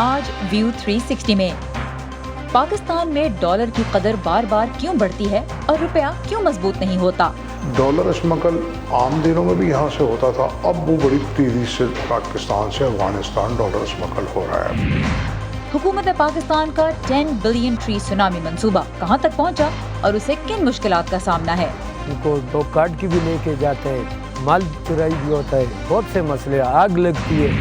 آج ویو 360 میں پاکستان میں ڈالر کی قدر بار بار کیوں بڑھتی ہے اور روپیہ کیوں مضبوط نہیں ہوتا؟ ڈالر اسمگل عام دنوں میں بھی یہاں سے ہوتا تھا، اب وہ بڑی تیزی سے پاکستان سے افغانستان ڈالر اسمگل ہو رہا ہے۔ حکومت پاکستان کا 10 بلین ٹری سونامی منصوبہ کہاں تک پہنچا اور اسے کن مشکلات کا سامنا ہے؟ ان کو 2 کارڈ کی بھی لے کے جاتے ہیں، مال چرائی بھی ہوتا ہے، بہت سے مسئلے، آگ لگتی ہے۔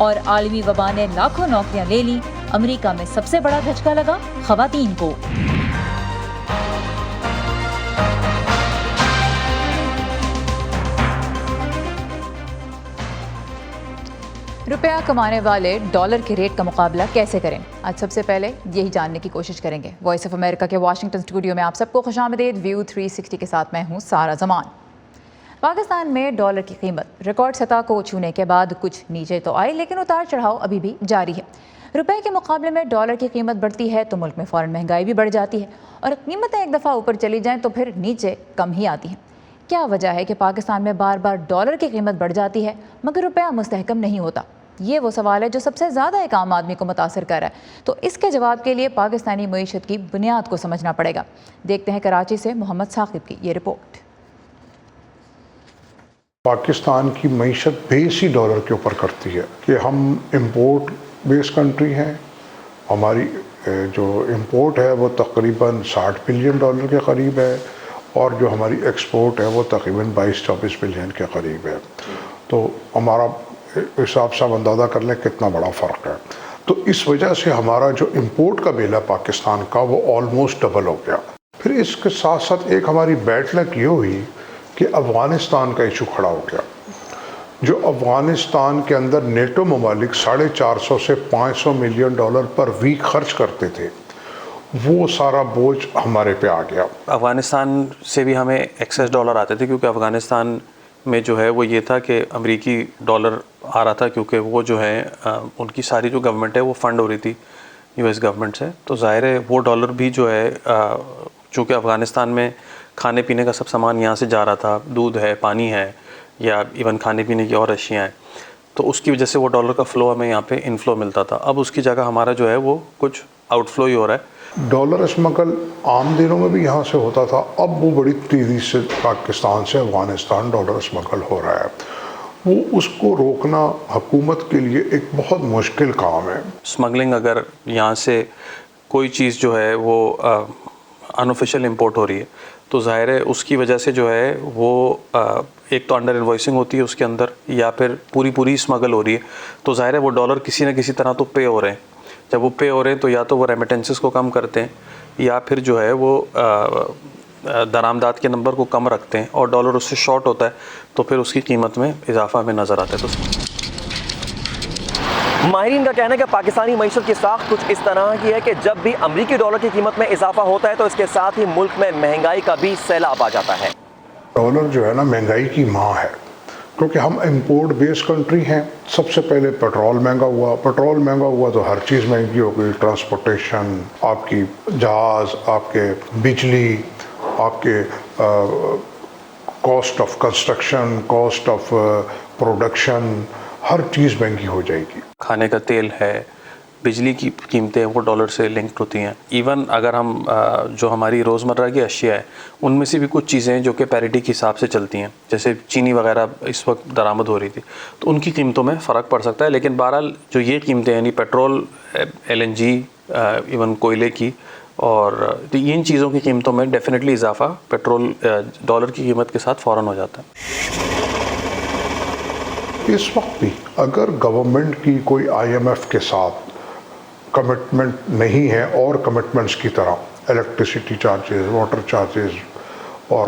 اور عالمی وبا نے لاکھوں نوکریاں لے لی، امریکہ میں سب سے بڑا دھچکا لگا خواتین کو۔ روپیہ کمانے والے ڈالر کے ریٹ کا مقابلہ کیسے کریں؟ آج سب سے پہلے یہی جاننے کی کوشش کریں گے۔ وائس آف امریکہ کے واشنگٹن اسٹوڈیو میں آپ سب کو خوش آمدید۔ ویو 360 کے ساتھ میں ہوں سارہ زمان۔ پاکستان میں ڈالر کی قیمت ریکارڈ سطح کو چھونے کے بعد کچھ نیچے تو آئی، لیکن اتار چڑھاؤ ابھی بھی جاری ہے۔ روپے کے مقابلے میں ڈالر کی قیمت بڑھتی ہے تو ملک میں فوراً مہنگائی بھی بڑھ جاتی ہے، اور قیمتیں ایک دفعہ اوپر چلی جائیں تو پھر نیچے کم ہی آتی ہیں۔ کیا وجہ ہے کہ پاکستان میں بار بار ڈالر کی قیمت بڑھ جاتی ہے مگر روپیہ مستحکم نہیں ہوتا؟ یہ وہ سوال ہے جو سب سے زیادہ ایک عام آدمی کو متاثر کر رہا ہے۔ تو اس کے جواب کے لیے پاکستانی معیشت کی بنیاد کو سمجھنا پڑے گا۔ دیکھتے ہیں کراچی سے محمد ثاقب کی یہ رپورٹ۔ پاکستان کی معیشت بیس ہی ڈالر کے اوپر کرتی ہے کہ ہم امپورٹ بیس کنٹری ہیں۔ ہماری جو امپورٹ ہے وہ تقریباً 60 بلین ڈالر کے قریب ہے، اور جو ہماری ایکسپورٹ ہے وہ تقریباً 22-24 بلین کے قریب ہے۔ تو ہمارا حساب سے اندازہ کر لیں کتنا بڑا فرق ہے۔ تو اس وجہ سے ہمارا جو امپورٹ کا بل ہے پاکستان کا وہ آلموسٹ ڈبل ہو گیا۔ پھر اس کے ساتھ ساتھ ایک ہماری بیڈ لک یہ ہوئی کہ افغانستان کا ایشو کھڑا ہو گیا۔ جو افغانستان کے اندر نیٹو ممالک 450 سے 500 ملین ڈالر پر ویک خرچ کرتے تھے، وہ سارا بوجھ ہمارے پہ آ گیا۔ افغانستان سے بھی ہمیں ایکسیس ڈالر آتے تھے، کیونکہ افغانستان میں جو ہے وہ یہ تھا کہ امریکی ڈالر آ رہا تھا، کیونکہ وہ جو ہے ان کی ساری جو گورنمنٹ ہے وہ فنڈ ہو رہی تھی یو ایس گورنمنٹ سے، تو ظاہر ہے وہ ڈالر بھی جو ہے چونکہ افغانستان میں کھانے پینے کا سب سامان یہاں سے جا رہا تھا، دودھ ہے، پانی ہے، یا ایون کھانے پینے کی اور اشیاء ہیں، تو اس کی وجہ سے وہ ڈالر کا فلو ہمیں یہاں پہ انفلو ملتا تھا۔ اب اس کی جگہ ہمارا جو ہے وہ کچھ آؤٹ فلو ہی ہو رہا ہے۔ ڈالر اسمگل عام دنوں میں بھی یہاں سے ہوتا تھا، اب وہ بڑی تیزی سے پاکستان سے افغانستان ڈالر اسمگل ہو رہا ہے۔ وہ اس کو روکنا حکومت کے لیے ایک بہت مشکل کام ہے۔ اسمگلنگ اگر یہاں سے کوئی چیز جو ہے وہ ان آفیشیل امپورٹ ہو رہی ہے تو ظاہر ہے اس کی وجہ سے جو ہے وہ ایک تو انڈر انوائسنگ ہوتی ہے اس کے اندر، یا پھر پوری اسمگل ہو رہی ہے، تو ظاہر ہے وہ ڈالر کسی نہ کسی طرح تو پے ہو رہے ہیں۔ جب وہ پے ہو رہے ہیں تو یا تو وہ ریمیٹنسز کو کم کرتے ہیں، یا پھر جو ہے وہ درآمدات کے نمبر کو کم رکھتے ہیں، اور ڈالر اس سے شارٹ ہوتا ہے تو پھر اس کی قیمت میں اضافہ ہمیں نظر آتا ہے۔ تو ماہرین کا کہنا ہے کہ پاکستانی معیشت کی ساخت کچھ اس طرح کی ہے کہ جب بھی امریکی ڈالر کی قیمت میں اضافہ ہوتا ہے تو اس کے ساتھ ہی ملک میں مہنگائی کا بھی سیلاب آ جاتا ہے۔ ڈالر جو ہے نا مہنگائی کی ماں ہے، کیونکہ ہم امپورٹ بیس کنٹری ہیں۔ سب سے پہلے پیٹرول مہنگا ہوا تو ہر چیز مہنگی ہو گئی، ٹرانسپورٹیشن، آپ کی جہاز، آپ کے بجلی، آپ کے cost of construction, cost of production, ہر چیز مہنگی ہو جائے گی۔ کھانے کا تیل ہے، بجلی کی قیمتیں وہ ڈالر سے لنکڈ ہوتی ہیں۔ ایون اگر ہم جو ہماری روزمرہ کی اشیاء ہے ان میں سے بھی کچھ چیزیں ہیں جو کہ پیریٹی کے حساب سے چلتی ہیں، جیسے چینی وغیرہ اس وقت درآمد ہو رہی تھی تو ان کی قیمتوں میں فرق پڑ سکتا ہے، لیکن بہرحال جو یہ قیمتیں یعنی پیٹرول، LNG، ایون کوئلے کی، اور ان چیزوں کی قیمتوں میں ڈیفینیٹلی اضافہ پیٹرول ڈالر کی قیمت کے ساتھ فوراً ہو جاتا ہے۔ اس وقت بھی اگر گورنمنٹ کی کوئی IMF کے ساتھ کمٹمنٹ نہیں ہے، اور کمٹمنٹس کی طرح الیکٹریسٹی چارجز، واٹر چارجز اور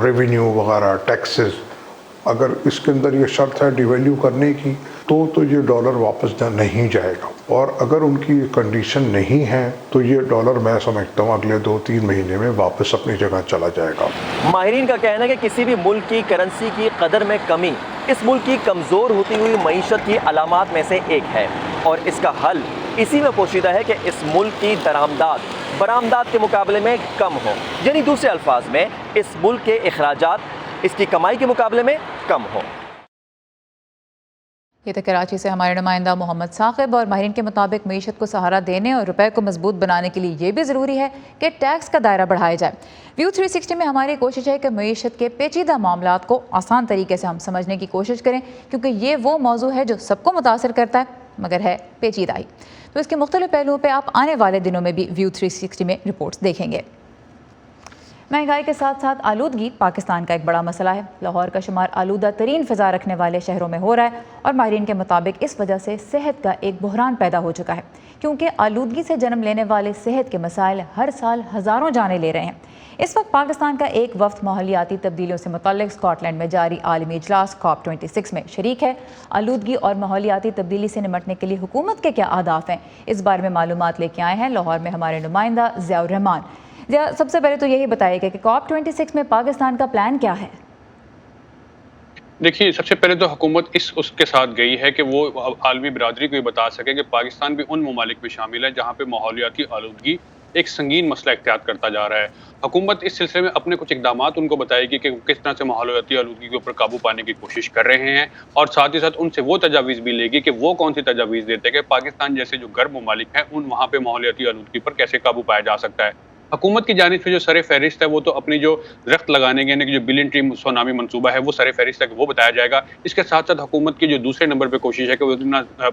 ریونیو وغیرہ، ٹیکسز، اگر اس کے اندر یہ شرط ہے ڈیویلیو کرنے کی تو یہ ڈالر واپس نہیں جائے گا، اور اگر ان کی کنڈیشن نہیں ہے تو یہ ڈالر میں سمجھتا ہوں اگلے 2-3 مہینے میں واپس اپنی جگہ چلا جائے گا۔ ماہرین کا کہنا ہے کہ کسی بھی ملک کی کرنسی کی قدر میں کمی اس ملک کی کمزور ہوتی ہوئی معیشت کی علامات میں سے ایک ہے، اور اس کا حل اسی میں پوشیدہ ہے کہ اس ملک کی درآمدات برآمدات کے مقابلے میں کم ہو، یعنی دوسرے الفاظ میں اس ملک کے اخراجات اس کی کمائی کے مقابلے میں کم ہو۔ یہ تھا کراچی سے ہمارے نمائندہ محمد ثاقب. اور ماہرین کے مطابق معیشت کو سہارا دینے اور روپے کو مضبوط بنانے کے لیے یہ بھی ضروری ہے کہ ٹیکس کا دائرہ بڑھایا جائے. ویو 360 میں ہماری کوشش ہے کہ معیشت کے پیچیدہ معاملات کو آسان طریقے سے ہم سمجھنے کی کوشش کریں، کیونکہ یہ وہ موضوع ہے جو سب کو متاثر کرتا ہے مگر ہے پیچیدہ ہی. تو اس کے مختلف پہلوؤں پہ آپ آنے والے دنوں میں بھی ویو 360 میں رپورٹس دیکھیں گے. مہنگائی کے ساتھ ساتھ آلودگی پاکستان کا ایک بڑا مسئلہ ہے. لاہور کا شمار آلودہ ترین فضا رکھنے والے شہروں میں ہو رہا ہے اور ماہرین کے مطابق اس وجہ سے صحت کا ایک بحران پیدا ہو چکا ہے، کیونکہ آلودگی سے جنم لینے والے صحت کے مسائل ہر سال ہزاروں جانیں لے رہے ہیں. اس وقت پاکستان کا ایک وفد ماحولیاتی تبدیلیوں سے متعلق اسکاٹ لینڈ میں جاری عالمی اجلاس COP26 میں شریک ہے. آلودگی اور ماحولیاتی تبدیلی سے نمٹنے کے لیے حکومت کے کیا اہداف ہیں، اس بارے میں معلومات لے کے آئے ہیں لاہور میں ہمارے نمائندہ ضیاء الرحمان. سب سے پہلے تو یہی بتائیے کہ COP26 میں پاکستان کا پلان کیا ہے؟ دیکھیے، سب سے پہلے تو حکومت اس کے ساتھ گئی ہے کہ وہ عالمی برادری کو یہ بتا سکے کہ پاکستان بھی ان ممالک میں شامل ہے جہاں پہ ماحولیاتی آلودگی ایک سنگین مسئلہ اختیار کرتا جا رہا ہے. حکومت اس سلسلے میں اپنے کچھ اقدامات ان کو بتائے گی کہ کس طرح سے ماحولیاتی آلودگی کے اوپر قابو پانے کی کوشش کر رہے ہیں، اور ساتھ ہی ساتھ ان سے وہ تجاویز بھی لے گی کہ وہ کون سی تجاویز دیتے ہیں کہ پاکستان جیسے جو غرب ممالک ہیں وہاں پہ ماحولیاتی آلودگی پر کیسے قابو پایا جا سکتا ہے. حکومت کی جانب سے جو سر فہرست ہے وہ تو اپنی جو درخت لگانے کے یعنی کہ جو بلین ٹری سونامی منصوبہ ہے وہ سر فہرست ہے کہ وہ بتایا جائے گا. اس کے ساتھ ساتھ حکومت کی جو دوسرے نمبر پہ کوشش ہے کہ وہ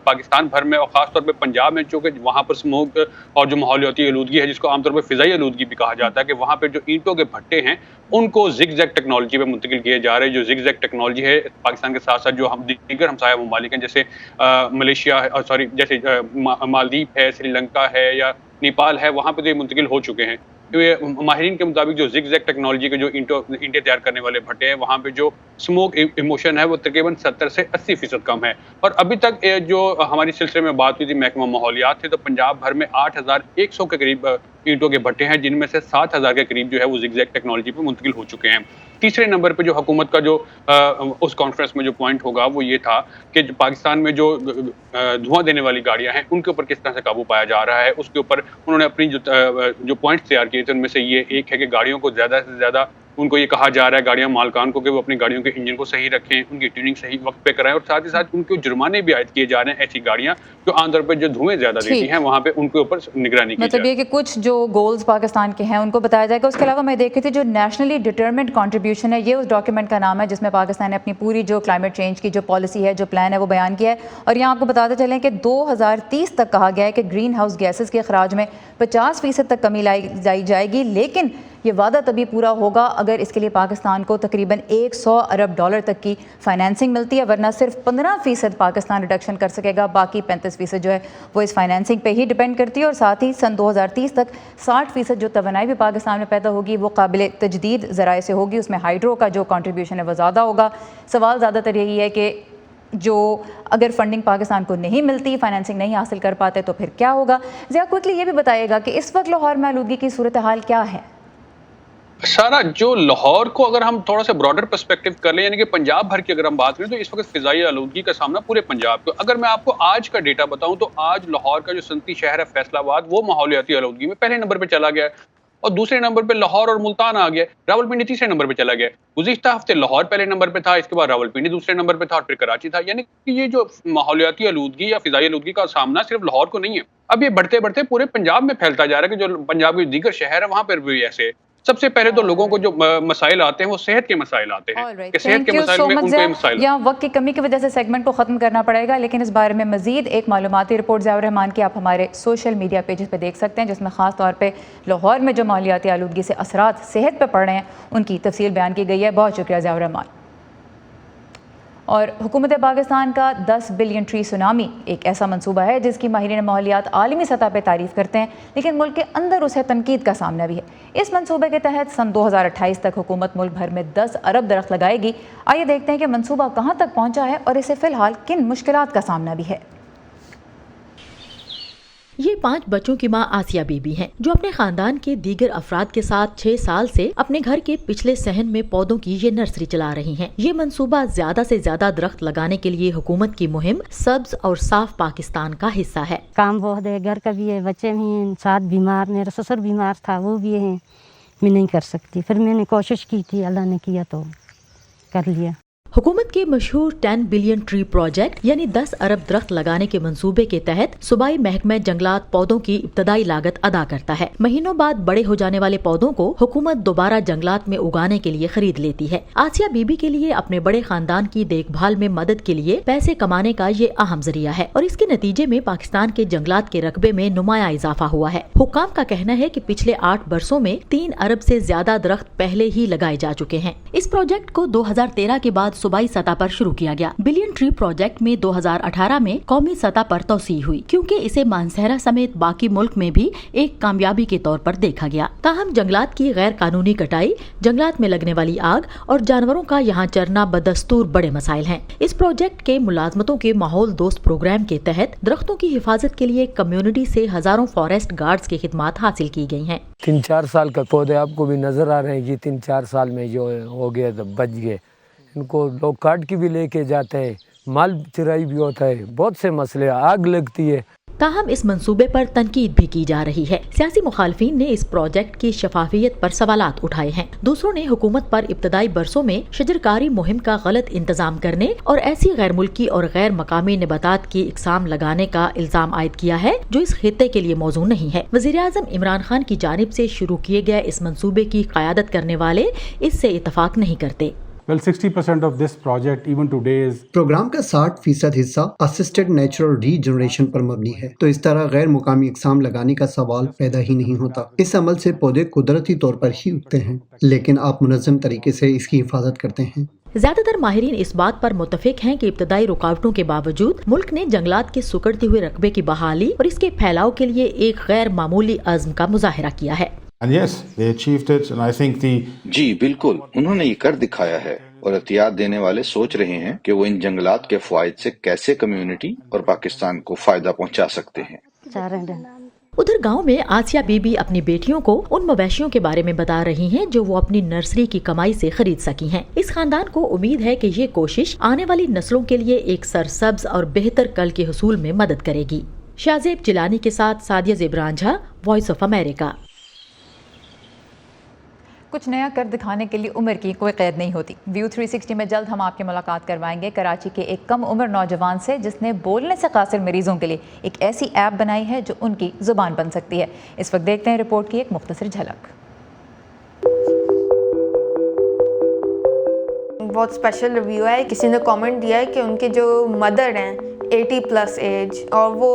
پاکستان بھر میں اور خاص طور پہ پنجاب میں چونکہ وہاں پر اسموک اور جو ماحولیاتی آلودگی ہے جس کو عام طور پہ فضائی آلودگی بھی کہا جاتا ہے، کہ وہاں پہ جو اینٹوں کے بھٹے ہیں ان کو زگ زیگ ٹیکنالوجی پہ منتقل کیے جا رہے ہیں. جو زگ زیگ ٹیکنالوجی ہے پاکستان کے ساتھ ساتھ جو ہم دیگر ہمسایہ ممالک ہیں جیسے ملیشیا جیسے مالدیپ ہے، سری لنکا ہے یا نیپال ہے، وہاں پہ تو یہ منتقل ہو چکے ہیں. ماہرین کے مطابق جو زگ زیگ ٹیکنالوجی کے جو اینٹیں تیار کرنے والے بھٹے ہیں وہاں پہ جو اسموک ایموشن ہے وہ تقریباً 70 سے 80% کم ہے. اور ابھی تک جو ہماری سلسلے میں بات ہوئی تھی محکمہ ماحولیات سے، تو پنجاب بھر میں 8100 کے قریب اینٹوں کے بھٹے ہیں، جن میں سے 7000 کے قریب جو ہے وہ زگ زیگ ٹیکنالوجی پہ منتقل ہو چکے ہیں. تیسرے نمبر پہ جو حکومت کا جو اس کانفرنس میں جو پوائنٹ ہوگا وہ یہ تھا کہ پاکستان میں جو دھواں دینے والی گاڑیاں ہیں ان کے اوپر کس طرح سے قابو پایا جا رہا ہے. اس کے اوپر انہوں نے اپنی جو پوائنٹس تیار کیے تھے ان میں سے یہ ایک ہے کہ گاڑیوں کو زیادہ سے زیادہ ان کو یہ کہا جا رہا ہے گاڑیاں مالکان کو کہ وہ اپنی گاڑیوں کے انجن کو صحیح رکھیں، ان کی ٹیوننگ صحیح وقت پہ کرائیں، اور ساتھ ہی ساتھ ان کو جرمانے بھی عائد کیے جا رہے ہیں ایسی گاڑیاں جو عام طور پہ جو دھوئیں زیادہ دیتی ہیں وہاں پہ ان کے اوپر نگرانی کی مطلب یہ کہ کچھ جو گولز پاکستان کے ہیں ان کو بتایا جائے گا. اس کے علاوہ میں دیکھ رہی تھی جو نیشنلی ڈٹرمنٹ کنٹریبیوشن ہے، یہ اس ڈاکیومنٹ کا نام ہے جس میں پاکستان نے اپنی پوری جو کلائمیٹ چینج کی جو پالیسی ہے، جو پلان ہے وہ بیان کیا ہے. اور یہاں آپ کو بتاتے چلیں کہ 2030 تک کہا گیا ہے کہ گرین ہاؤس گیسز کے اخراج میں 50% تک کمی لائی جائے گی، لیکن یہ وعدہ تبھی پورا ہوگا اگر اس کے لیے پاکستان کو تقریباً $100 ارب تک کی فائنینسنگ ملتی ہے، ورنہ صرف 15% پاکستان ریڈکشن کر سکے گا، باقی 35% جو ہے وہ اس فائنینسنگ پہ ہی ڈیپینڈ کرتی ہے. اور ساتھ ہی سن 2030 تک 60% جو توانائی بھی پاکستان میں پیدا ہوگی وہ قابل تجدید ذرائع سے ہوگی، اس میں ہائیڈرو کا جو کنٹریبیوشن ہے وہ زیادہ ہوگا. سوال زیادہ تر یہی ہے کہ جو اگر فنڈنگ پاکستان کو نہیں ملتی، فائنینسنگ نہیں حاصل کر پاتے تو پھر کیا ہوگا؟ ضیاء کوئکلی یہ بھی بتائیے گا کہ اس وقت لاہور میں آلودگی کی صورتحال کیا ہے؟ سارا جو لاہور کو اگر ہم تھوڑا سا براڈر پرسپیکٹو کر لیں، یعنی کہ پنجاب بھر کی اگر ہم بات کریں تو اس وقت فضائی آلودگی کا سامنا پورے پنجاب کو. اگر میں آپ کو آج کا ڈیٹا بتاؤں تو آج لاہور کا جو صنعتی شہر ہے فیصل آباد وہ ماحولیاتی آلودگی میں پہلے نمبر پہ چلا گیا ہے، اور دوسرے نمبر پہ لاہور اور ملتان آ گیا. راولپنڈی تیسرے نمبر پہ چلا گیا. گزشتہ ہفتے لاہور پہلے نمبر پہ تھا، اس کے بعد راولپنڈی دوسرے نمبر پہ تھا، اور پھر کراچی تھا. یعنی کہ یہ جو ماحولیاتی آلودگی یا فضائی آلودگی کا سامنا صرف لاہور کو نہیں ہے، اب یہ بڑھتے بڑھتے پورے پنجاب میں پھیلتا جا رہا ہے کہ جو پنجاب کے دیگر شہر ہیں وہاں پر بھی ایسے. سب سے پہلے تو لوگوں کو جو مسائل آتے ہیں وہ صحت کے مسائل آتے ہیں کہ صحت کے مسائل میں ان کو یہ مسائل. یہاں وقت کی کمی کی وجہ سے سیگمنٹ کو ختم کرنا پڑے گا، لیکن اس بارے میں مزید ایک معلوماتی رپورٹ ضیاء الرحمان کی آپ ہمارے سوشل میڈیا پیجز پہ دیکھ سکتے ہیں، جس میں خاص طور پہ لاہور میں جو ماحولیاتی آلودگی سے اثرات صحت پہ پڑ رہے ہیں ان کی تفصیل بیان کی گئی ہے. بہت شکریہ ضیاء الرحمان. اور حکومت پاکستان کا 10 بلین ٹری سونامی ایک ایسا منصوبہ ہے جس کی ماہرین ماحولیات عالمی سطح پہ تعریف کرتے ہیں، لیکن ملک کے اندر اسے تنقید کا سامنا بھی ہے. اس منصوبے کے تحت سن 2028 تک حکومت ملک بھر میں 10 ارب درخت لگائے گی. آئیے دیکھتے ہیں کہ منصوبہ کہاں تک پہنچا ہے اور اسے فی الحال کن مشکلات کا سامنا بھی ہے. یہ 5 بچوں کی ماں آسیہ بی بی ہیں جو اپنے خاندان کے دیگر افراد کے ساتھ 6 سال سے اپنے گھر کے پچھلے صحن میں پودوں کی یہ نرسری چلا رہی ہیں. یہ منصوبہ زیادہ سے زیادہ درخت لگانے کے لیے حکومت کی مہم سبز اور صاف پاکستان کا حصہ ہے. کام بہت ہے، گھر کا بھی ہے، بچے بھی ہیں، ساتھ بیمار، میرا سسر بیمار تھا وہ بھی ہیں، میں نہیں کر سکتی. پھر میں نے کوشش کی تھی، اللہ نے کیا تو کر لیا. हुकूमत के मशहूर 10 बिलियन ट्री प्रोजेक्ट यानी 10 अरब दरख्त लगाने के मंसूबे के तहत सूबाई महकमा जंगलात पौधों की इब्तदाई लागत अदा करता है। महीनों बाद बड़े हो जाने वाले पौधों को हुकूमत दोबारा जंगलात में उगाने के लिए खरीद लेती है। आसिया बीबी के लिए अपने बड़े खानदान की देखभाल में मदद के लिए पैसे कमाने का ये अहम जरिया है और इसके नतीजे में पाकिस्तान के जंगलात के रकबे में नुमाया इजाफा हुआ है। हुक्काम का कहना है कि पिछले 8 बरसों में 3 अरब से ज्यादा दरख्त पहले ही लगाए जा चुके हैं। इस प्रोजेक्ट को 2013 के बाद सूबाई सतह पर शुरू किया गया। बिलियन ट्री प्रोजेक्ट में 2018 में कौमी सतह पर तोसी हुई क्योंकि इसे मानसहरा समेत बाकी मुल्क में भी एक कामयाबी के तौर पर देखा गया। ताहम जंगलात की गैर कानूनी कटाई, जंगलात में लगने वाली आग और जानवरों का यहाँ चरना बदस्तूर बड़े मसाइल हैं। इस प्रोजेक्ट के मुलाजमतों के माहौल दोस्त प्रोग्राम के तहत दरख्तों की हिफाजत के लिए कम्युनिटी से हजारों फॉरेस्ट गार्ड्स की खिदमत हासिल की गई हैं। 3-4 साल का पौधे आपको भी नजर आ रहे हैं कि 3-4 साल में जो हो गए तो बच गए। इनको लोग काट के भी लेके जाते हैं, माल चुराई भी होता है, बहुत से मसले, आग लगती है। ताहम इस मंसूबे पर तनकीद भी की जा रही है। सियासी मुखालफीन ने इस प्रोजेक्ट की शफाफियत पर सवालात उठाए हैं। दूसरों ने हुकूमत पर इब्तदाई बरसों में शजरकारी मुहिम का गलत इंतजाम करने और ऐसी गैर मुल्की और गैर मकामी नबातात की इकसाम लगाने का इल्जाम आयद किया है जो इस खित्ते के लिए मौजू नहीं है। वज़ीर-ए-आज़म इमरान खान की जानिब से शुरू किए गए इस मंसूबे की क़यादत करने वाले इससे इत्तफाक नहीं करते। Well, 60% of this project even today is programme का 60% हिस्सा असिस्टेड नेचुरल रीजनरेशन पर मबनी है, तो इस तरह गैर मुकामी इकसाम लगाने का सवाल पैदा ही नहीं होता। इस अमल से पौधे कुदरती तौर पर ही उगते हैं, लेकिन आप मुनज़्ज़म तरीके से इसकी हिफाजत करते हैं। ज्यादातर माहिरीन इस बात पर मुत्तफिक हैं कि इब्तदाई रुकावटों के बावजूद मुल्क ने जंगलात के सुकड़ते हुए रकबे की बहाली और इसके फैलाव के लिए एक गैर मामूली अज़्म का मुजाहिरा किया है। And yes, they achieved it, and I think जी बिल्कुल, उन्होंने ये कर दिखाया है और एहतियात देने वाले सोच रहे हैं कि वो इन जंगलात के फ़वाइद से कैसे कम्युनिटी और पाकिस्तान को फायदा पहुंचा सकते हैं। उधर गांव में आसिया बीबी अपनी बेटियों को उन मवेशियों के बारे में बता रही हैं जो वो अपनी नर्सरी की कमाई से खरीद सकी हैं। इस खानदान को उम्मीद है कि ये कोशिश आने वाली नस्लों के लिए एक सरसब्ज और बेहतर कल के हुसूल में मदद करेगी। शाहजेब जिलानी के साथ सादिया ज़ेबरान झा, वॉइस ऑफ अमेरिका। कुछ नया कर दिखाने के लिए उम्र की कोई कैद नहीं होती। व्यू 360 में जल्द हम आपकी मुलाकात करवाएंगे कराची के एक कम उम्र नौजवान से जिसने बोलने से कासिर मरीजों के लिए एक ऐसी ऐप बनाई है जो उनकी जुबान बन सकती है। इस वक्त देखते हैं रिपोर्ट की एक मुख्तसर झलक। बहुत स्पेशल रिव्यू है। किसी ने कमेंट दिया है कि उनके जो मदर हैं 80+ एज और वो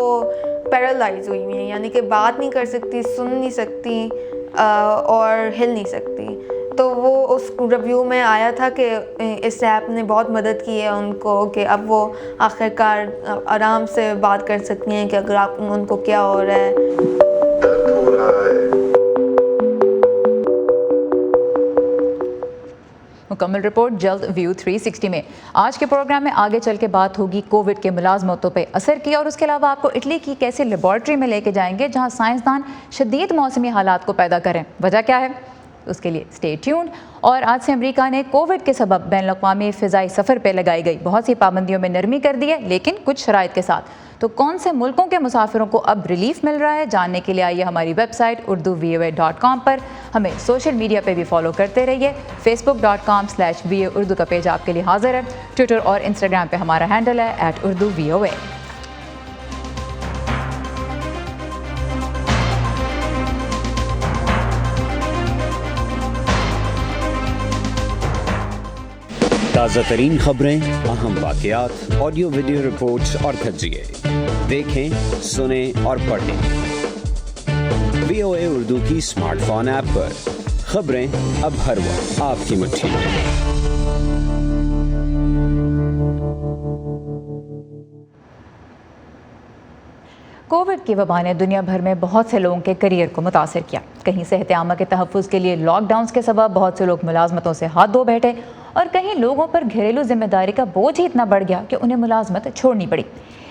पैरालाइज हुई हुई हैं, यानी कि बात नहीं कर सकती, सुन नहीं सकती और हिल नहीं सकती। तो वो उस रिव्यू में आया था कि इस ऐप ने बहुत मदद की है उनको कि अब वो आखिरकार आराम से बात कर सकती हैं कि अगर आप उनको क्या हो रहा है। दर्द हो रहा है। मुकम्मल रिपोर्ट जल्द व्यू 360 में। आज के प्रोग्राम में आगे चल के बात होगी कोविड के मुलाजमतों पे असर की और उसके अलावा आपको इटली की कैसे लेबॉर्ट्री में लेके जाएंगे जहां साइंसदान शदीद मौसमी हालात को पैदा करें। वजह क्या है उसके लिए स्टे ट्यून्ड। और आज से अमेरिका ने कोविड के सबब बैनुल-अक़वामी फ़िज़ाई सफ़र पर लगाई गई बहुत सी पाबंदियों में नरमी कर दी है, लेकिन कुछ शराइत के साथ। तो कौन से मुल्कों के मुसाफिरों को अब रिलीफ मिल रहा है, जानने के लिए आइए हमारी वेबसाइट urduvoa.com पर। हमें सोशल मीडिया पे भी फॉलो करते रहिए। facebook.com/voa उर्दू का पेज आपके लिए हाजिर है। ट्विटर और इंस्टाग्राम पे हमारा हैंडल है @urduvoa। ताज़ा तरीन खबरें, अहम वाक़यात, ऑडियो वीडियो रिपोर्ट्स और तज्ज़िये देखें, सुने और पढ़ें VOA उर्दू की स्मार्टफोन ऐप पर। खबरें अब हर वक्त आपकी मुट्ठी में। कोविड की वबा ने दुनिया भर में बहुत से लोगों के करियर को मुतासर किया। कहीं सेहत आमा के तहफ़्फ़ुज़ के लिए लॉकडाउन के सबब बहुत से लोग मुलाजमतों से हाथ धो बैठे और कहीं लोगों पर घरेलू जिम्मेदारी का बोझ ही इतना बढ़ गया कि उन्हें मुलाजमत छोड़नी पड़ी।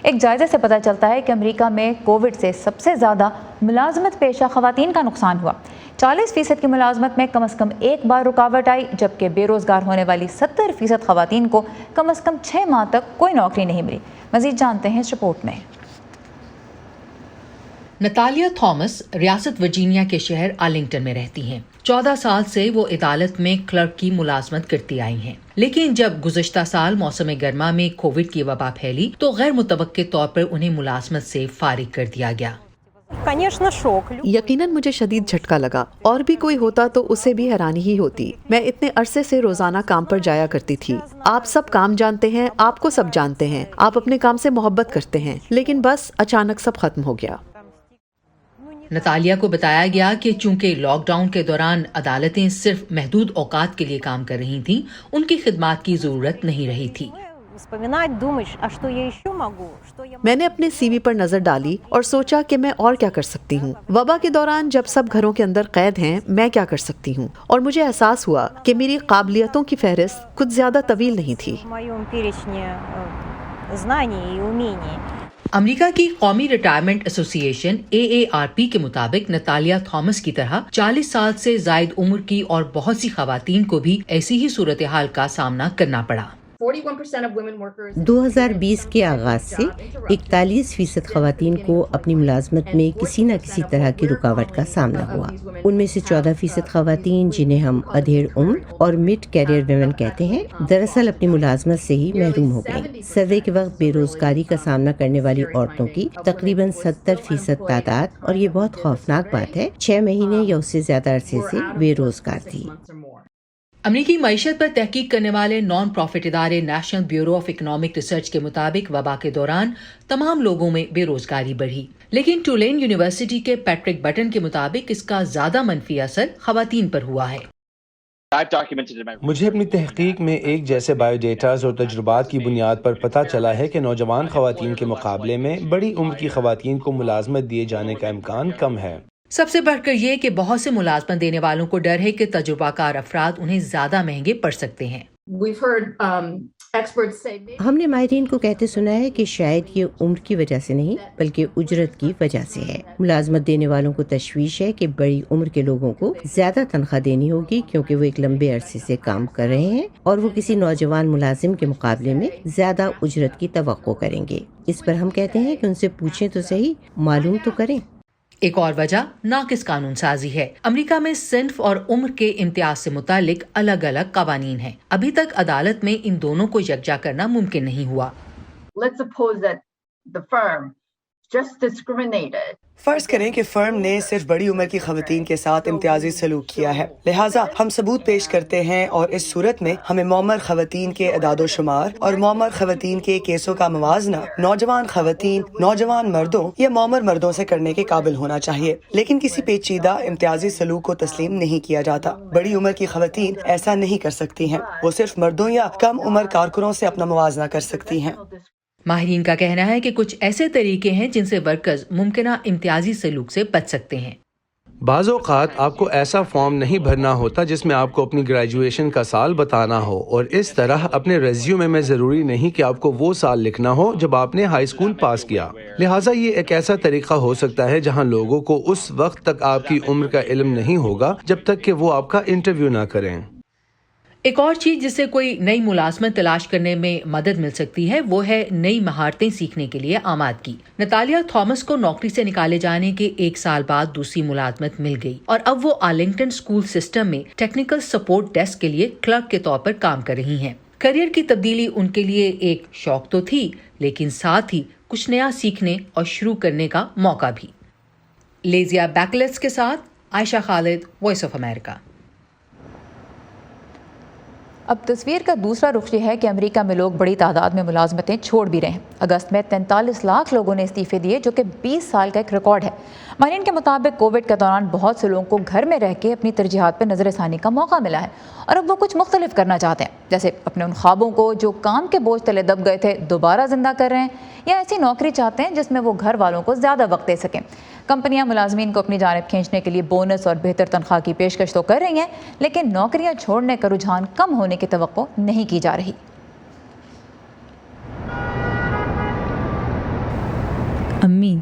एक जायजे से पता चलता है कि अमेरिका में कोविड से सबसे ज़्यादा मुलाजमत पेशा ख़वातीन का नुकसान हुआ। 40% की मुलाजमत में कम से कम एक बार रुकावट आई, जबकि बेरोज़गार होने वाली 70% ख़वातीन को कम से कम 6 माह तक कोई नौकरी नहीं मिली। मज़ीद जानते हैं इस रिपोर्ट में। नतालिया थॉमस रियासत वर्जीनिया के शहर आर्लिंगटन में रहती हैं। 14 साल से वो अदालत में क्लर्क की मुलाजमत करती आई हैं। लेकिन जब गुज़श्ता साल मौसम गर्मा में कोविड की वबा फैली तो गैर मुतवक्के तौर पर उन्हें मुलाजमत से फारिग कर दिया गया। यकीनन मुझे शदीद झटका लगा, और भी कोई होता तो उसे भी हैरानी ही होती। मैं इतने अरसे से रोजाना काम पर जाया करती थी। आप सब काम जानते हैं, आपको सब जानते हैं, आप अपने काम से मोहब्बत करते हैं, लेकिन बस अचानक सब खत्म हो गया। नतालिया को बताया गया कि चूंकि लॉकडाउन के दौरान अदालतें सिर्फ महदूद औकात के लिए काम कर रही थीं, उनकी खिदमात की जरूरत नहीं रही थी। मैंने अपने सीवी पर नजर डाली और सोचा कि मैं और क्या कर सकती हूँ। वबा के दौरान जब सब घरों के अंदर कैद हैं, मैं क्या कर सकती हूँ, और मुझे एहसास हुआ कि मेरी काबिलियतों की फहरिस्त कुछ ज्यादा तवील नहीं थी। अमेरिका की कौमी रिटायरमेंट एसोसिएशन AARP के मुताबिक नतालिया थॉमस की तरह 40 साल से जायद उम्र की और बहुत सी खवातीन को भी ऐसी ही सूरत हाल का सामना करना पड़ा। 2020 के आगाज से 41% खवातीन को अपनी मुलाजमत में किसी न किसी तरह की रुकावट का सामना हुआ। उनमें से 14% खवातीन, जिन्हें हम अधेड़ उम्र और मिड कैरियर वुमेन कहते हैं, दरअसल अपनी मुलाजमत से ही महरूम हो गयी। सर्वे के वक्त बेरोजगारी का सामना करने वाली औरतों की तकरीबन 70% तादाद, और ये बहुत खौफनाक बात है, 6 महीने या उससे ज्यादा अरसे से बेरोजगार थी। अमरीकी मईशत पर तहकीक करने वाले नॉन प्रॉफिट इदारे national bureau of economic research के मुताबिक वबा के दौरान तमाम लोगों में बेरोजगारी बढ़ी, लेकिन टुलेन यूनिवर्सिटी के पैट्रिक बटन के मुताबिक इसका ज्यादा मनफी असर खवातीन पर हुआ है। मुझे अपनी तहकीक में एक जैसे बायोडेटाज और तजुर्बात की बुनियाद पर पता चला है कि नौजवान खवातीन के मुकाबले में बड़ी उम्र की खवातीन को मुलाजमत दिए जाने का इम्कान कम है। सबसे बढ़कर ये कि बहुत से मुलाजमत देने वालों को डर है कि तजुर्बाकार अफराद उन्हें ज्यादा महंगे पड़ सकते हैं। हमने माहिरीन को कहते सुना है कि शायद ये उम्र की वजह से नहीं बल्कि उजरत की वजह से है। मुलाजमत देने वालों को तशवीश है कि बड़ी उम्र के लोगों को ज्यादा तनख्वाह देनी होगी क्योंकि वो एक लंबे अरसे से काम कर रहे हैं और वो किसी नौजवान मुलाजिम के मुकाबले में ज्यादा उजरत की तवक्को करेंगे। इस पर हम कहते हैं कि उनसे पूछें तो सही, मालूम तो करें। एक और वजह नाकिस कानून साजी है। अमेरिका में सिन्फ और उम्र के इम्तियाज से मुतालिक अलग अलग कवानीन हैं। अभी तक अदालत में इन दोनों को यकजा करना मुमकिन नहीं हुआ। फर्ज करें कि फर्म ने सिर्फ बड़ी उम्र की खवातीन के साथ इम्तियाजी सलूक किया है, लिहाजा हम सबूत पेश करते हैं और इस सूरत में हमें मौमर खवातीन के अदादो शुमार और मौमर खवातीन के केसों का मुवाजना नौजवान खवातीन, नौजवान मर्दों या मौमर मर्दों से करने के काबिल होना चाहिए। लेकिन किसी पेचीदा इम्तियाजी सलूक को तस्लीम नहीं किया जाता। बड़ी उम्र की खवातीन ऐसा नहीं कर सकती हैं, वो सिर्फ मर्दों या कम उम्र कारकुनों से अपना मुवाजना कर सकती हैं। माहिरीन का कहना है कि कुछ ऐसे तरीके हैं जिनसे वर्कर्स मुमकिना इम्तियाजी सलूक से बच सकते हैं। बाज़ औक़ात आपको ऐसा फॉर्म नहीं भरना होता जिसमें आपको अपनी ग्रेजुएशन का साल बताना हो, और इस तरह अपने रेज्यूमे में ज़रूरी नहीं कि आपको वो साल लिखना हो जब आपने हाई स्कूल पास किया। लिहाजा ये एक ऐसा तरीका हो सकता है जहाँ लोगों को उस वक्त तक आपकी उम्र का इल्म नहीं होगा जब तक कि वो आपका इंटरव्यू ना करें। एक और चीज जिससे कोई नई मुलाजमत तलाश करने में मदद मिल सकती है वो है नई महारतें सीखने के लिए आमादगी। नतालिया थॉमस को नौकरी से निकाले जाने के 1 साल बाद दूसरी मुलाजमत मिल गई और अब वो आर्लिंगटन स्कूल सिस्टम में टेक्निकल सपोर्ट डेस्क के लिए क्लर्क के तौर पर काम कर रही हैं। करियर की तब्दीली उनके लिए एक शौक तो थी, लेकिन साथ ही कुछ नया सीखने और शुरू करने का मौका भी। लेजिया बैकलेट्स के साथ Ayesha Khalid, voice of America. अब तस्वीर का दूसरा रुख ये है कि अमेरिका में लोग बड़ी तादाद में मुलाजमतें छोड़ भी रहे हैं। अगस्त में 43 लाख लोगों ने इस्तीफे दिए, जो कि 20 साल का एक रिकॉर्ड है। माहिरीन के मुताबिक कोविड के दौरान बहुत से लोगों को घर में रह के अपनी तरजीहात पर नज़रसानी का मौका मिला है और अब वो कुछ मुख्तलिफ करना चाहते हैं, जैसे अपने उन ख्वाबों को जो काम के बोझ तले दब गए थे दोबारा जिंदा कर रहे हैं, या ऐसी नौकरी चाहते हैं जिसमें वो घर वालों को ज़्यादा वक्त दे सकें। कंपनियां मुलाजमीन को अपनी जानिब खींचने के लिए बोनस और बेहतर तनख्वाह की पेशकश तो कर रही हैं, लेकिन नौकरियां छोड़ने का रुझान कम होने की तवक्को नहीं की जा रही। अम्मी,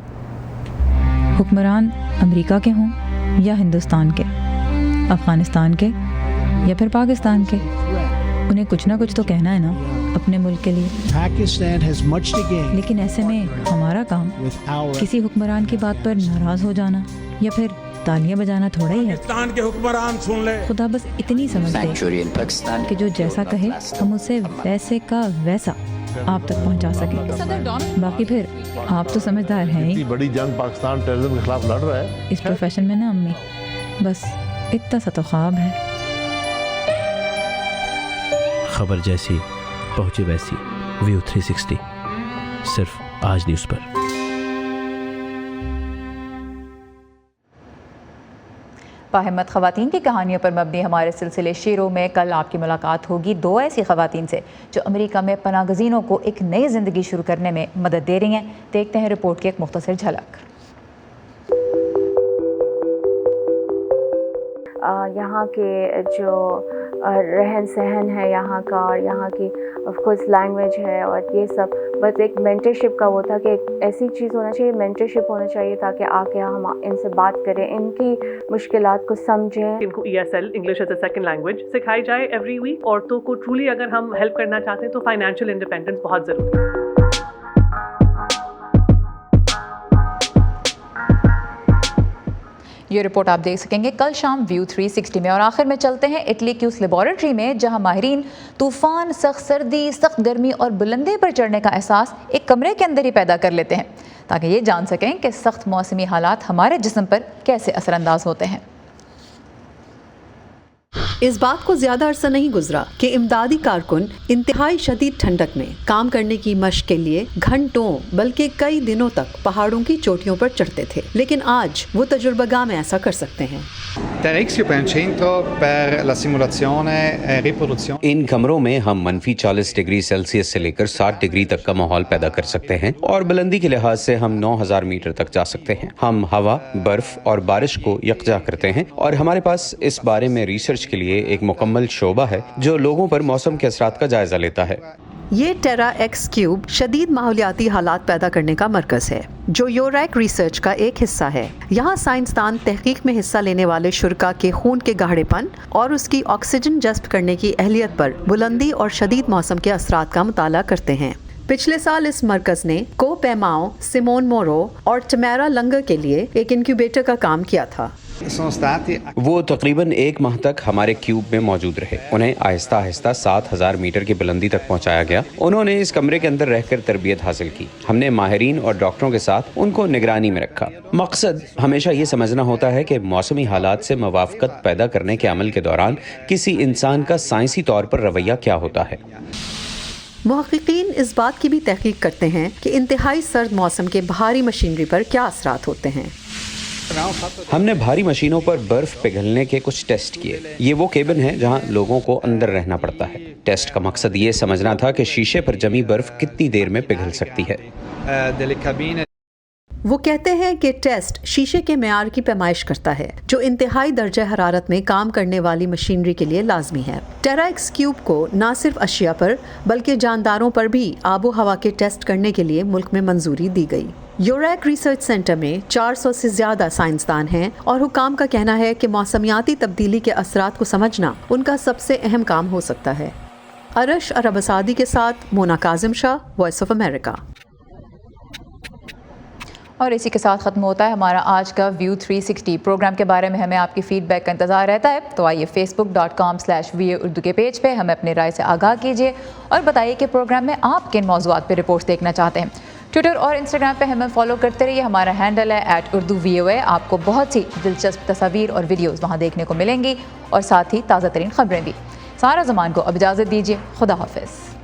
हुक्मरान अमेरिका के हों या हिंदुस्तान के, अफगानिस्तान के या फिर पाकिस्तान के, उन्हें कुछ ना कुछ तो कहना है ना अपने मुल्क के लिए। लेकिन ऐसे में हमारा काम किसी हुक्मरान की बात पर नाराज हो जाना या फिर तालियां बजाना थोड़ा ही है। पाकिस्तान के हुक्मरान सुन ले। खुदा बस इतनी समझ दे कि जो जैसा कहे हम उसे वैसे का वैसा आप तक पहुंचा सकें। बाकी फिर आप तो समझदार हैं ही। बड़ी जंग पाकिस्तान टेररिज्म के खिलाफ लड़ रहा है इस प्रोफेशन में ना अम्मी, बस इतना सा तो ख्वाब है। खबर जैसी पहुंची वैसी, व्यू 360 सिर्फ आज न्यूज़ पर। बाहिम्मत ख़वातीन की कहानियों पर मबनी हमारे सिलसिले शेरों में कल आपकी मुलाकात होगी 2 ऐसी ख़वातीन से जो अमेरिका में पनाहगज़ीनों को एक नई ज़िंदगी शुरू करने में मदद दे रही हैं। देखते हैं रिपोर्ट की एक मुख्तसर झलक। यहाँ के जो रहन सहन है यहाँ का, और यहाँ की ऑफ कोर्स लैंग्वेज है और ये सब, बस एक मेंटरशिप का वो था कि एक ऐसी चीज़ होना चाहिए, मेंटरशिप होना चाहिए ताकि आके हम इनसे बात करें, इनकी मुश्किलात को समझें। इनको ESL English as a second language सिखाई जाए एवरी वीक। औरतों को ट्रूली अगर हम हेल्प करना चाहते हैं तो फाइनेंशियल इंडिपेंडेंस बहुत ज़रूरी है। ये रिपोर्ट आप देख सकेंगे कल शाम व्यू 360 में। और आखिर में चलते हैं इटली की उस लेबॉरेटरी में जहां माहिरीन तूफान, सख्त सर्दी, सख्त गर्मी और बुलंदी पर चढ़ने का एहसास एक कमरे के अंदर ही पैदा कर लेते हैं ताकि ये जान सकें कि सख्त मौसमी हालात हमारे जिस्म पर कैसे असरअंदाज होते हैं। इस बात को ज्यादा अरसा नहीं गुजरा कि इमदादी कारकुन इंतहाई शदीद ठंडक में काम करने की मशक के लिए घंटों बल्कि कई दिनों तक पहाड़ों की चोटियों पर चढ़ते थे, लेकिन आज वो तजुर्बागाह में ऐसा कर सकते हैं। इन कमरों में हम -40 डिग्री सेल्सियस से लेकर 60 डिग्री तक का माहौल पैदा कर सकते हैं और बुलंदी के लिहाज से हम 9000 मीटर तक जा सकते हैं। हम हवा, बर्फ और बारिश को यकजा करते हैं और हमारे पास इस बारे में रिसर्च के लिए एक मुकम्मल शोबा है जो लोगों पर मौसम के असरात का जायजा लेता है। ये टेरा एक्स क्यूब शदीद माहौलियाती हालात पैदा करने का मरकज है जो यूरैक रिसर्च का एक हिस्सा है। यहाँ साइंसदान तहकीक में हिस्सा लेने वाले शुरका के खून के गाढ़ेपन और उसकी ऑक्सीजन जज़्ब करने की अहलियत पर बुलंदी और शदीद मौसम के असरात का मुताला करते हैं। पिछले साल इस मरकज ने को पैमाओ, सिमोन मोरो और टमैरा लंगर के लिए एक इंक्यूबेटर का काम किया था। वो तकरीबन 1 माह तक हमारे क्यूब में मौजूद रहे। उन्हें आहिस्ता आहिस्ता 7000 मीटर की बुलंदी तक पहुंचाया गया। उन्होंने इस कमरे के अंदर रहकर तरबियत हासिल की। हमने माहिरीन और डॉक्टरों के साथ उनको निगरानी में रखा। मकसद हमेशा ये समझना होता है कि मौसमी हालात से मुवाफ़क़त पैदा करने के अमल के दौरान किसी इंसान का साइंसी तौर पर रवैया क्या होता है। मुहक़्क़ीक़ीन इस बात की भी तहकीक करते हैं कि इंतहाई सर्द मौसम के भारी मशीनरी पर क्या असरात होते हैं। हमने भारी मशीनों पर बर्फ पिघलने के कुछ टेस्ट किए। ये वो केबिन है जहां लोगों को अंदर रहना पड़ता है। टेस्ट का मकसद ये समझना था कि शीशे पर जमी बर्फ कितनी देर में पिघल सकती है। वो कहते हैं कि टेस्ट शीशे के मेयार की पैमाइश करता है जो इंतहाई दर्जा हरारत में काम करने वाली मशीनरी के लिए लाजमी है। टेरा एक्स क्यूब को न सिर्फ अशिया पर बल्कि जानदारों पर भी आबो हवा के टेस्ट करने के लिए मुल्क में मंजूरी दी गई। यूरैक रिसर्च सेंटर में 400 से ज्यादा साइंसदान हैं और हुकाम का कहना है कि मौसमियाती तब्दीली के असरात को समझना उनका सबसे अहम काम हो सकता है। अरश अरबसादी के साथ Mona Kazim Shah, voice of America. और इसी के साथ ख़त्म होता है हमारा आज का व्यू 360। प्रोग्राम के बारे में हमें आपकी फ़ीडबैक का इंतज़ार रहता है, तो आइए facebook.com/VA उर्दू के पेज पे हमें अपनी राय से आगाह कीजिए और बताइए कि प्रोग्राम में आप किन मौज़ूआत पर रिपोर्ट्स देखना चाहते हैं। ट्विटर और इंस्टाग्राम पे हमें फॉलो करते रहिए। हमारा हैंडल है @UrduVOA। आपको बहुत सी दिलचस्प तस्वीर और वीडियोज़ वहाँ देखने को मिलेंगी और साथ ही ताज़ा तरीन ख़बरें भी। सारा ज़मान को अब इजाज़त दीजिए। खुदा हाफ़िज़।